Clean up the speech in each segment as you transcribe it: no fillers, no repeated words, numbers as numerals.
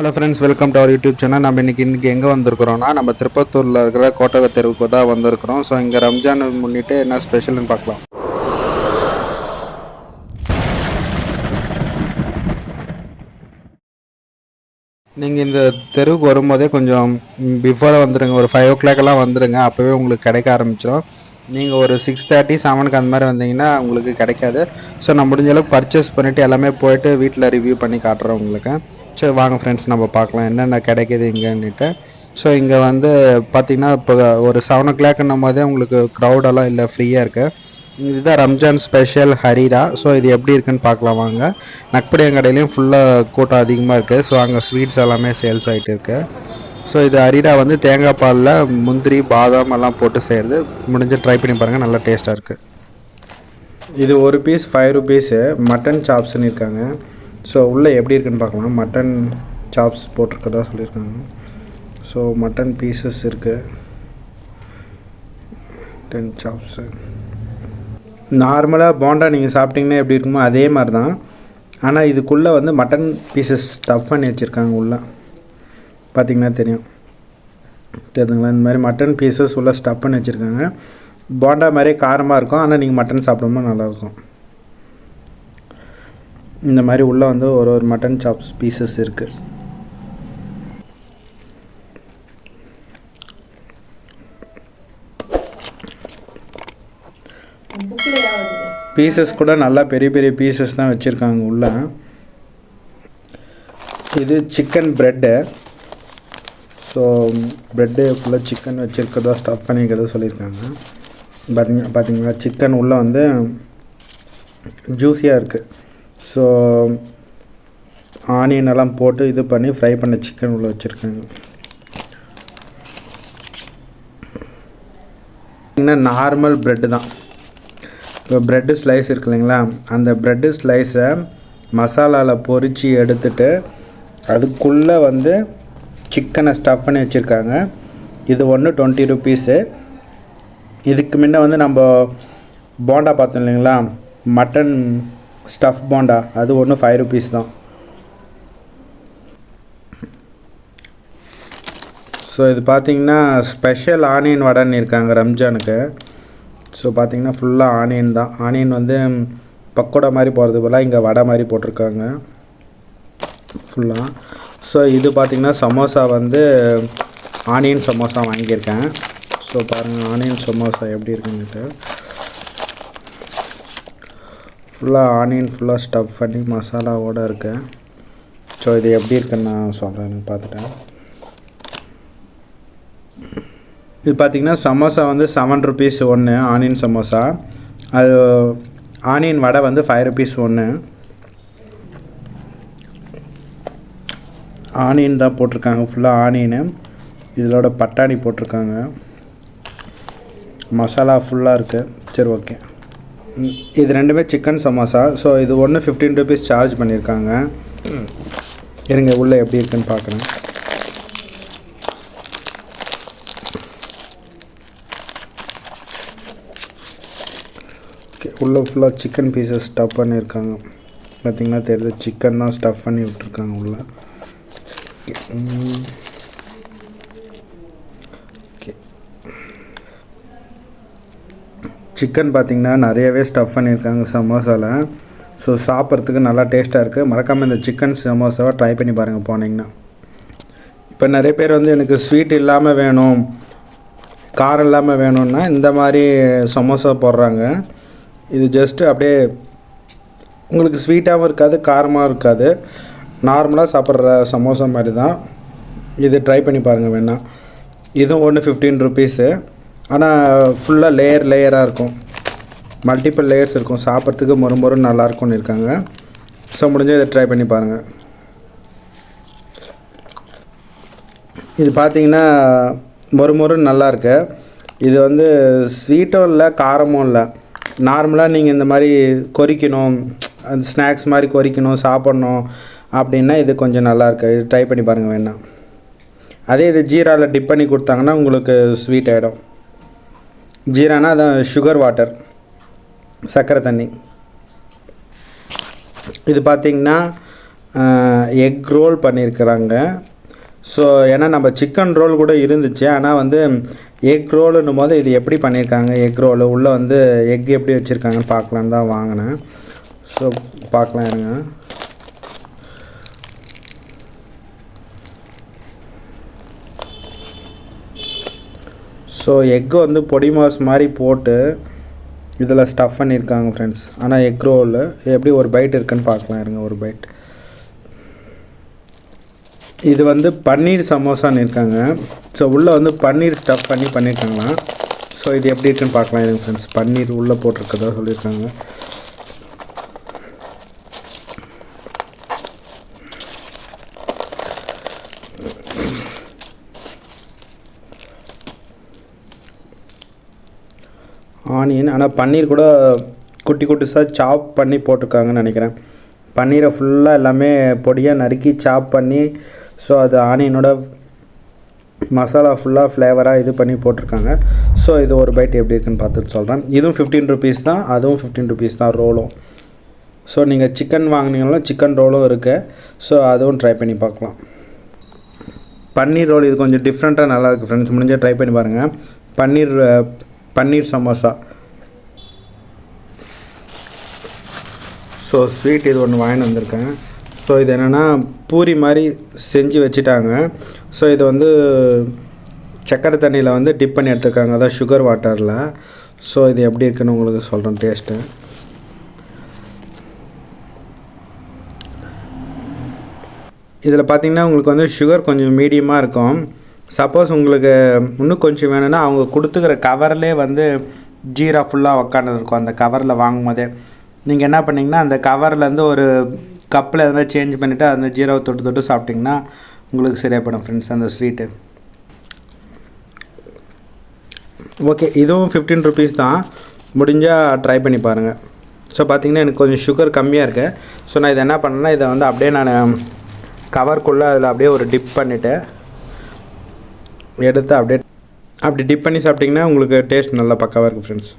Hello friends, welcome to our YouTube channel. நம்ம இன்றைக்கி எங்கே வந்திருக்கிறோம்னா, நம்ம திருப்பத்தூரில் இருக்கிற கோட்டக தெருவுக்கு தான் வந்திருக்கிறோம். ஸோ இங்கே ரம்ஜான் முன்னிட்டு என்ன ஸ்பெஷல்னு பார்க்கலாம். நீங்கள் இந்த தெருவுக்கு வரும்போதே கொஞ்சம் பிஃபோராக வந்துடுங்க. ஒரு 5 o'clock வந்துடுங்க. அப்போவே உங்களுக்கு கிடைக்க ஆரம்பிச்சிடும். நீங்கள் ஒரு 6:30 7க்கு அந்த மாதிரி வந்தீங்கன்னா உங்களுக்கு கிடைக்காது. ஸோ நான் முடிஞ்ச அளவுக்கு பர்ச்சேஸ் பண்ணிவிட்டு எல்லாமே போய்ட்டு வீட்டில் ரிவ்யூ பண்ணி காட்டுறேன் உங்களுக்கு. சரி வாங்க ஃப்ரெண்ட்ஸ், நம்ம பார்க்கலாம் என்னென்ன கிடைக்கிது இங்கேன்னுட்டு. ஸோ இங்கே வந்து பார்த்திங்கன்னா இப்போ ஒரு 7 o'clockன்னும் போதே உங்களுக்கு க்ரௌடெல்லாம் இல்லை, ஃப்ரீயாக இருக்குது. இதுதான் ரம்ஜான் ஸ்பெஷல் ஹரீரா. ஸோ இது எப்படி இருக்குன்னு பார்க்கலாம் வாங்க. நக்படியம் கடையிலையும் ஃபுல்லாக கூட்டம் அதிகமாக இருக்குது. ஸோ அங்கே ஸ்வீட்ஸ் எல்லாமே சேல்ஸ் ஆகிட்டு இருக்குது. ஸோ இது ஹரீரா வந்து தேங்காய் பாலில் முந்திரி பாதாம் எல்லாம் போட்டு செய்கிறது. முடிஞ்சு ட்ரை பண்ணி பாருங்கள், நல்லா டேஸ்ட்டாக இருக்குது. இது ஒரு பீஸ் 5 rupees மட்டன் சாப்ஸ்ன்னு இருக்காங்க. ஸோ உள்ளே எப்படி இருக்குன்னு பார்க்கலாம். மட்டன் சாப்ஸ் போட்டிருக்கதா சொல்லியிருக்காங்க. ஸோ மட்டன் பீசஸ் இருக்குது, 10 சாப்ஸு. நார்மலாக போண்டா நீங்கள் சாப்பிட்டிங்கன்னா எப்படி இருக்குமோ அதே மாதிரி தான். ஆனால் இதுக்குள்ளே வந்து மட்டன் பீசஸ் ஸ்டஃப் பண்ணி வச்சுருக்காங்க. உள்ளே பார்த்திங்கன்னா தெரியுதுங்களா, இந்த மாதிரி மட்டன் பீசஸ் உள்ளே ஸ்டஃப் பண்ணி வச்சுருக்காங்க. போண்டா மாதிரியே காரமாக இருக்கும், ஆனால் நீங்கள் மட்டன் சாப்பிடும்போது நல்லாயிருக்கும். இந்த மாதிரி உள்ளே வந்து ஒரு மட்டன் சாப்ஸ் பீசஸ் இருக்குது. பீசஸ் கூட நல்லா பெரிய பெரிய பீசஸ் தான் வச்சுருக்காங்க உள்ள. இது சிக்கன் ப்ரெட்டு. ஸோ ப்ரெட்டு ஃபுல்லாக சிக்கன் வச்சுருக்கதா ஸ்டஃப் பண்ணிக்கிறதா சொல்லியிருக்காங்க. பார்த்தீங்களா, சிக்கன் உள்ளே வந்து ஜூஸியாக இருக்குது. ஸோ ஆனியன் எல்லாம் போட்டு இது பண்ணி ஃப்ரை பண்ண சிக்கன் உள்ளே வச்சுருக்காங்க. நார்மல் ப்ரெட்டு தான். இப்போ ப்ரெட்டு ஸ்லைஸ் இருக்கு இல்லைங்களா, அந்த ப்ரெட்டு ஸ்லைஸை மசாலாவில் பொரித்து எடுத்துட்டு அதுக்குள்ளே வந்து சிக்கனை ஸ்டஃப் பண்ணி வச்சுருக்காங்க. இது ஒன்று 20 rupees. இதுக்கு முன்ன வந்து நம்ம போண்டா பார்த்தோம் இல்லைங்களா, மட்டன் ஸ்டஃப் போண்டா, அது ஒன்று 5 rupees தான். ஸோ இது பார்த்திங்கன்னா ஸ்பெஷல் ஆனியன் வடைன்னு இருக்காங்க ரம்ஜானுக்கு. ஸோ பார்த்திங்கன்னா ஃபுல்லாக ஆனியன் தான். ஆனியன் வந்து பக்கோடா மாதிரி போகிறது போல் இங்கே வடை மாதிரி போட்டிருக்காங்க ஃபுல்லாக. ஸோ இது பார்த்திங்கன்னா சமோசா வந்து ஆனியன் சமோசா வாங்கியிருக்கேன். ஸோ பாருங்கள் ஆனியன் சமோசா எப்படி இருக்குன்னுட்டு. ஃபுல்லாக ஆனியன் ஃபுல்லாக ஸ்டஃப் பண்ணி மசாலாவோடு இருக்கு. ஸோ இது எப்படி இருக்குன்னு நான் சொல்கிறேன், பார்த்துட்டேன். இது பார்த்திங்கன்னா சமோசா வந்து 7 rupees ஒன்று ஆனியன் சமோசா. அது ஆனியன் வடை வந்து 5 rupees ஒன்று. ஆனியன் தான் போட்டிருக்காங்க, ஃபுல்லாக ஆனியனு. இதோட பட்டாணி போட்டிருக்காங்க, மசாலா ஃபுல்லாக இருக்குது. சரி ஓகே, இது ரெண்டுமே சிக்கன் சமோசா. ஸோ இது ஒன்று 15 rupees சார்ஜ் பண்ணியிருக்காங்க. இருங்க உள்ளே எப்படி இருக்குன்னு பார்க்குறேன். ஓகே, உள்ளே ஃபுல்லாக சிக்கன் பீசஸ் ஸ்டஃப் பண்ணியிருக்காங்க. பார்த்திங்கன்னா தெரியுது, சிக்கன் தான் ஸ்டஃப் பண்ணி விட்டுருக்காங்க உள்ளே. ஓகே, சிக்கன் பார்த்திங்கன்னா நிறையவே ஸ்டஃப் பண்ணியிருக்காங்க சமோசாவில். ஸோ சாப்பிட்றதுக்கு நல்லா டேஸ்ட்டாக இருக்குது. மறக்காமல் இந்த சிக்கன் சமோசாவை ட்ரை பண்ணி பாருங்கள் போனீங்கன்னா. இப்போ நிறைய பேர் வந்து எனக்கு ஸ்வீட் இல்லாமல் வேணும், காரம் இல்லாமல் வேணும்னா இந்த மாதிரி சமோசா போடுறாங்க. இது ஜஸ்ட்டு அப்படியே உங்களுக்கு ஸ்வீட்டாகவும் இருக்காது, காரமாகவும் இருக்காது, நார்மலாக சாப்பிட்ற சமோசா மாதிரி தான். இது ட்ரை பண்ணி பாருங்கள் வேணால். இதுவும் ஒன்று 15 rupees. ஆனால் ஃபுல்லாக லேயராக இருக்கும், மல்டிபிள் லேயர்ஸ் இருக்கும், சாப்பிட்றதுக்கு மொறு நல்லாயிருக்கும்னு இருக்காங்க. ஸோ முடிஞ்சால் இதை ட்ரை பண்ணி பாருங்கள். இது பார்த்திங்கன்னா மொறுன்னு நல்லாயிருக்கு. இது வந்து ஸ்வீட்டும் இல்லை காரமும் இல்லை, நார்மலாக நீங்கள் இந்த மாதிரி கொறிக்கணும், அந்த ஸ்நாக்ஸ் மாதிரி கொறிக்கணும் சாப்பிட்ணும் அப்படின்னா இது கொஞ்சம் நல்லாயிருக்கு. இது ட்ரை பண்ணி பாருங்கள் வேணால். அதே இது ஜீராவில் டிப் பண்ணி கொடுத்தாங்கன்னா உங்களுக்கு ஸ்வீட் ஆகிடும். ஜீரானா அதான் சுகர் வாட்டர், சர்க்கரை தண்ணி. இது பார்த்திங்கன்னா எக் ரோல் பண்ணியிருக்கிறாங்க. ஸோ ஏன்னா நம்ம சிக்கன் ரோல் கூட இருந்துச்சு, ஆனால் வந்து எக் ரோலுன்னும் போது இது எப்படி பண்ணியிருக்காங்க, எக் ரோலு உள்ளே வந்து எக் எப்படி வச்சுருக்காங்கன்னு பார்க்கலான்னு தான் வாங்கினேன். ஸோ பார்க்கலாம் இருங்க. ஸோ எக்கு வந்து பொடி மாஸ் மாதிரி போட்டு இதில் ஸ்டஃப் பண்ணியிருக்காங்க ஃப்ரெண்ட்ஸ். ஆனால் எக் ரோலு எப்படி ஒரு பைட் இருக்குன்னு பார்க்கலாம் இருங்க. ஒரு பைட். இது வந்து பன்னீர் சமோசான்னு இருக்காங்க. ஸோ உள்ளே வந்து பன்னீர் ஸ்டஃப் பண்ணியிருக்காங்களாம். ஸோ இது எப்படி இருக்குன்னு பார்க்கலாம் இருங்க ஃப்ரெண்ட்ஸ். பன்னீர் உள்ளே போட்டிருக்கதா சொல்லியிருக்காங்க. ஆனியன், ஆனால் பன்னீர் கூட குட்டி குட்டிஸாக சாப் பண்ணி போட்டிருக்காங்கன்னு நினைக்கிறேன். பன்னீரை ஃபுல்லாக எல்லாமே பொடியாக நறுக்கி சாப் பண்ணி, ஸோ அது ஆனியனோட மசாலா ஃபுல்லாக ஃப்ளேவராக இது பண்ணி போட்டிருக்காங்க. ஸோ இது ஒரு பைட் எப்படி இருக்குன்னு பார்த்துட்டு சொல்கிறேன். இதுவும் 15 rupees தான், அதுவும் 15 rupees தான் ரோலும். ஸோ நீங்கள் சிக்கன் வாங்கினீங்கன்னா சிக்கன் ரோலும் இருக்குது. ஸோ அதுவும் ட்ரை பண்ணி பார்க்கலாம். பன்னீர் ரோல் இது கொஞ்சம் டிஃப்ரெண்ட்டாக நல்லாயிருக்கு ஃப்ரெண்ட்ஸ். முடிஞ்சால் ட்ரை பண்ணி பாருங்கள். பன்னீர் சமோசா. ஸோ ஸ்வீட் இது ஒன்று வாங்கிட்டு வந்திருக்கேன். ஸோ இது என்னென்னா பூரி மாதிரி செஞ்சு வச்சுட்டாங்க. ஸோ இது வந்து சக்கரை தண்ணியில் வந்து டிப் பண்ணி எடுத்துருக்காங்க, அதான் சுகர் வாட்டரில். ஸோ இது எப்படி இருக்குன்னு உங்களுக்கு சொல்கிறேன் டேஸ்ட்டு. இதில் பார்த்திங்கன்னா உங்களுக்கு வந்து சுகர் கொஞ்சம் மீடியமாக இருக்கும். சப்போஸ் உங்களுக்கு இன்னும் கொஞ்சம் வேணும்னா அவங்க கொடுத்துக்கிற கவர்லேயே வந்து ஜீரா ஃபுல்லாக உக்காந்து இருக்கும். அந்த கவரில் வாங்கும் போதே நீங்கள் என்ன பண்ணிங்கன்னா அந்த கவர்லேருந்து ஒரு கப்பில் எதனா சேஞ்ச் பண்ணிவிட்டு அந்த ஜீராவை தொட்டு சாப்பிட்டிங்கன்னா உங்களுக்கு சரியாக போயிடும் ஃப்ரெண்ட்ஸ் அந்த ஸ்வீட்டு. ஓகே, இதுவும் 15 rupees தான். முடிஞ்சால் ட்ரை பண்ணி பாருங்கள். ஸோ பார்த்திங்கன்னா எனக்கு கொஞ்சம் சுகர் கம்மியாக இருக்குது. ஸோ நான் இதை என்ன பண்ணேன்னா இதை வந்து அப்படியே நான் கவர்க்குள்ளே அதில் அப்படியே ஒரு டிப் பண்ணிவிட்டு எடுத்து அப்படி டிப் பண்ணி சாப்பிட்டிங்கன்னா உங்களுக்கு டேஸ்ட் நல்லா பக்காவாக இருக்குது ஃப்ரெண்ட்ஸ்.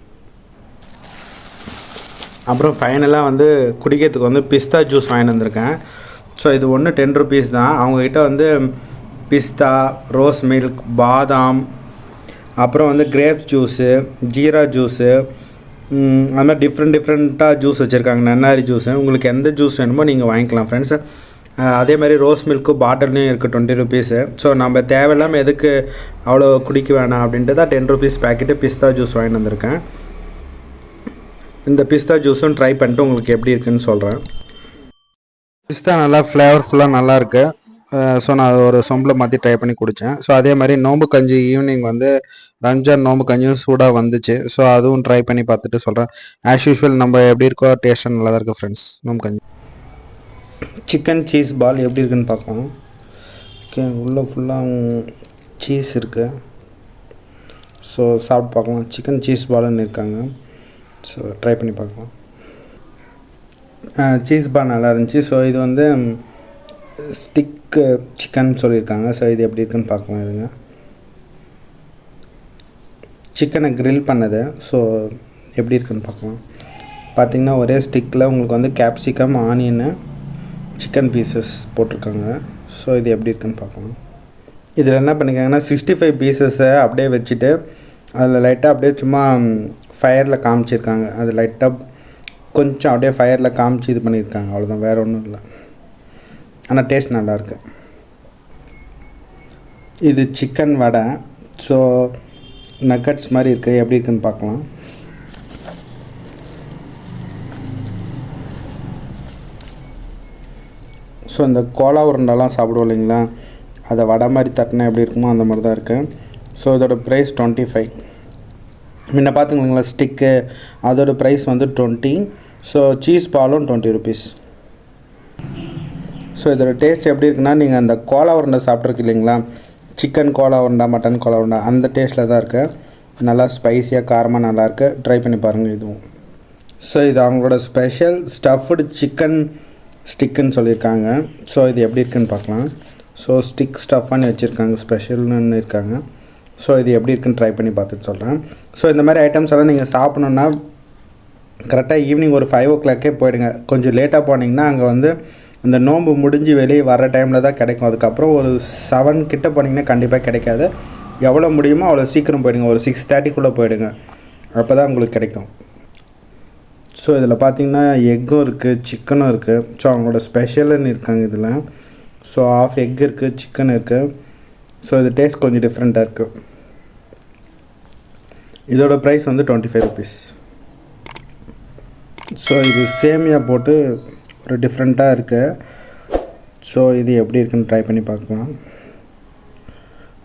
அப்புறம் ஃபைனலாக வந்து குடிக்கிறதுக்கு வந்து பிஸ்தா ஜூஸ் வாங்கிட்டு வந்திருக்கேன். ஸோ இது ஒன்று 10 rupees தான். அவங்கக்கிட்ட வந்து பிஸ்தா, ரோஸ் மில்க், பாதாம், அப்புறம் வந்து கிரேப்ஸ் ஜூஸு, ஜீரா ஜூஸு, அது மாதிரி டிஃப்ரெண்ட்டாக ஜூஸ் வச்சுருக்காங்க. நன்னாரி ஜூஸு. உங்களுக்கு எந்த ஜூஸ் வேணுமோ நீங்கள் வாங்கிக்கலாம் ஃப்ரெண்ட்ஸ். அதே மாதிரி ரோஸ் மில்க்கு பாட்டில்லையும் இருக்குது 20 rupees. ஸோ நம்ம தேவையில்லாமல் எதுக்கு அவ்வளோ குடிக்க வேணாம் அப்படின்ட்டு தான் 10 rupees பேக்கெட்டு பிஸ்தா ஜூஸ் வாங்கிட்டு வந்திருக்கேன். இந்த பிஸ்தா ஜூஸும் ட்ரை பண்ணிட்டு உங்களுக்கு எப்படி இருக்குன்னு சொல்கிறேன். பிஸ்தா நல்லா ஃப்ளேவர்ஃபுல்லாக நல்லாயிருக்கு. ஸோ நான் அது ஒரு சொம்பில் மாற்றி ட்ரை பண்ணி குடித்தேன். ஸோ அதே மாதிரி நோம்பு கஞ்சி ஈவினிங் வந்து ரம்ஜான் நோம்பு கஞ்சியும் சூடாக வந்துச்சு. ஸோ அதுவும் ட்ரை பண்ணி பார்த்துட்டு சொல்கிறேன். ஆஸ் யூஷுவல் நம்ம எப்படி இருக்கோ டேஸ்ட்டாக நல்லா தான் இருக்குது ஃப்ரெண்ட்ஸ். நோம்பு கஞ்சி. சிக்கன் சீஸ் பால் எப்படி இருக்குன்னு பார்க்கலாம். ஓகே, உள்ளே ஃபுல்லாக சீஸ் இருக்குது. ஸோ சாப்பிட்டு பார்க்கலாம். சிக்கன் சீஸ் பால்னு இருக்காங்க. ஸோ ட்ரை பண்ணி பார்க்கலாம். சீஸ் பால் நல்லா இருந்துச்சு. ஸோ இது வந்து ஸ்டிக்கு சிக்கன் சொல்லியிருக்காங்க. ஸோ இது எப்படி இருக்குன்னு பார்க்கலாம் இதுங்க. சிக்கனை க்ரில் பண்ணது. ஸோ எப்படி இருக்குன்னு பார்க்கலாம். பார்த்திங்கன்னா ஒரே ஸ்டிக்கில் உங்களுக்கு வந்து கேப்சிகம், ஆனியனு, சிக்கன் பீசஸ் போட்டிருக்காங்க. ஸோ இது எப்படி இருக்குன்னு பார்க்கலாம். இதில் என்ன பண்ணிக்காங்கன்னா 65 பீசஸை அப்படியே வச்சுட்டு அதில் லைட்டாக அப்படியே சும்மா ஃபயரில் காமிச்சிருக்காங்க. அது லைட்டாக கொஞ்சம் அப்படியே ஃபயரில் காமிச்சு இது பண்ணியிருக்காங்க. அவ்வளோதான், வேறு ஒன்றும் இல்லை. ஆனால் டேஸ்ட் நல்லாயிருக்கு. இது சிக்கன் வடை. ஸோ நக்கட்ஸ் மாதிரி இருக்குது. எப்படி இருக்குன்னு பார்க்கலாம். ஸோ இந்த கோலா உருண்டெல்லாம் சாப்பிடுவோம் இல்லைங்களா, அதை வடை மாதிரி தட்டினா எப்படி இருக்குமோ அந்த மாதிரி தான் இருக்குது. ஸோ இதோட ப்ரைஸ் 25. முன்ன பார்த்துங்களா ஸ்டிக்கு, அதோட ப்ரைஸ் வந்து 20. ஸோ சீஸ் பாலும் 20 rupees. ஸோ இதோட டேஸ்ட் எப்படி இருக்குன்னா நீங்கள் அந்த கோலா உருண்டை சாப்பிட்ருக்கு இல்லைங்களா, சிக்கன் கோலா உருண்டை, மட்டன் கோலா உருண்டை, அந்த டேஸ்ட்டில் தான் இருக்குது. நல்லா ஸ்பைஸியாக காரமாக நல்லாயிருக்கு. ட்ரை பண்ணி பாருங்கள் இதுவும். ஸோ இது அவங்களோட ஸ்பெஷல் ஸ்டஃப்டு சிக்கன் ஸ்டிக்குன்னு சொல்லியிருக்காங்க. ஸோ இது எப்படி இருக்குன்னு பார்க்கலாம். ஸோ ஸ்டிக் ஸ்டஃப் பண்ணி வச்சுருக்காங்க, ஸ்பெஷல்னு இருக்காங்க. ஸோ இது எப்படி இருக்குன்னு ட்ரை பண்ணி பார்த்துட்டு சொல்கிறேன். ஸோ இந்த மாதிரி ஐட்டம்ஸ் எல்லாம் நீங்கள் சாப்பிட்ணுன்னா கரெக்டாக ஈவினிங் ஒரு 5 o'clock போயிடுங்க. கொஞ்சம் லேட்டாக போனீங்கன்னா அங்கே வந்து அந்த நோன்பு முடிஞ்சு வெளியே வர டைமில் தான் கிடைக்கும். அதுக்கப்புறம் ஒரு 7 கிட்ட போனீங்கன்னா கண்டிப்பாக கிடைக்காது. எவ்வளோ முடியுமோ அவ்வளோ சீக்கிரம் போயிடுங்க, ஒரு 6:30 போயிடுங்க, அப்போ தான் உங்களுக்கு கிடைக்கும். ஸோ இதில் பார்த்திங்கன்னா எக்கும் இருக்குது, சிக்கனும் இருக்குது. ஸோ அவங்களோட ஸ்பெஷலுன்னு இருக்காங்க இதில். ஸோ ஆஃப் எக் இருக்குது, சிக்கன் இருக்குது. ஸோ இது டேஸ்ட் கொஞ்சம் டிஃப்ரெண்ட்டாக இருக்குது. இதோட ப்ரைஸ் வந்து 25 rupees. ஸோ இது சேமியா போட்டு ஒரு டிஃப்ரெண்ட்டாக இருக்குது. ஸோ இது எப்படி இருக்குன்னு ட்ரை பண்ணி பார்க்கலாம்.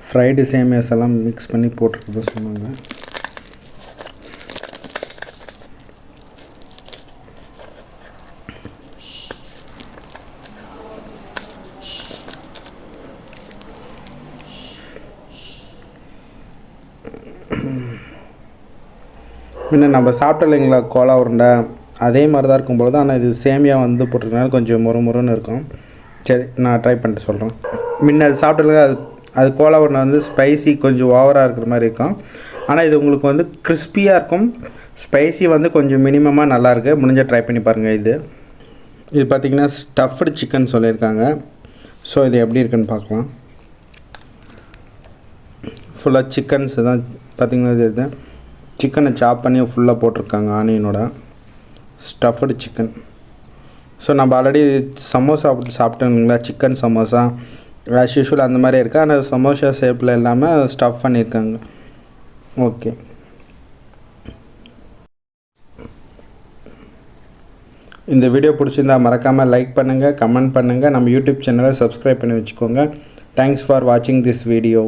ஃப்ரைடு சேமியாஸ் எல்லாம் மிக்ஸ் பண்ணி போட்டிருக்கதா சொன்னாங்க. முன்ன நம்ம சாப்பிட்டோம் இல்லைங்களா கோலா உருண்டை, அதே மாதிரி தான் இருக்கும்பொழுது, ஆனால் இது சேமியா வந்து போட்டிருக்கனால கொஞ்சம் முறுமுறுன்னு இருக்கும். சரி, நான் ட்ரை பண்ணிட்டு சொல்கிறேன். முன்ன அது சாப்பிட்டல அது கோலா உருண்டை வந்து ஸ்பைசி கொஞ்சம் ஓவராக இருக்கிற மாதிரி இருக்கும். ஆனால் இது உங்களுக்கு வந்து கிறிஸ்பியாக இருக்கும். ஸ்பைசி வந்து கொஞ்சம் மினிமமாக நல்லாயிருக்கு. முடிஞ்சால் ட்ரை பண்ணி பாருங்கள். இது பார்த்திங்கன்னா ஸ்டஃப்டு சிக்கன் சொல்லியிருக்காங்க. ஸோ இது எப்படி இருக்குன்னு பார்க்கலாம். ஃபுல்லாக சிக்கன்ஸ் தான் பார்த்திங்கன்னா இது சிக்கனை சாப் பண்ணி ஃபுல்லாக போட்டிருக்காங்க ஆனியனோட. Stuffed chicken. ஸோ நம்ம ஆல்ரெடி சமோசா சாப்பிட்டோங்களா, சிக்கன் சமோசா ஆஸ் யூஷுவல் அந்த மாதிரி இருக்குது. ஆனால் சமோசா ஷேப்பில் இல்லாமல் ஸ்டஃப் பண்ணியிருக்காங்க. ஓகே, இந்த வீடியோ பிடிச்சிருந்தா மறக்காமல் லைக் பண்ணுங்கள், கமெண்ட் பண்ணுங்கள், நம்ம யூடியூப் சேனலை சப்ஸ்கிரைப் பண்ணி வச்சுக்கோங்க. தேங்க்ஸ் ஃபார் வாட்சிங் திஸ் வீடியோ.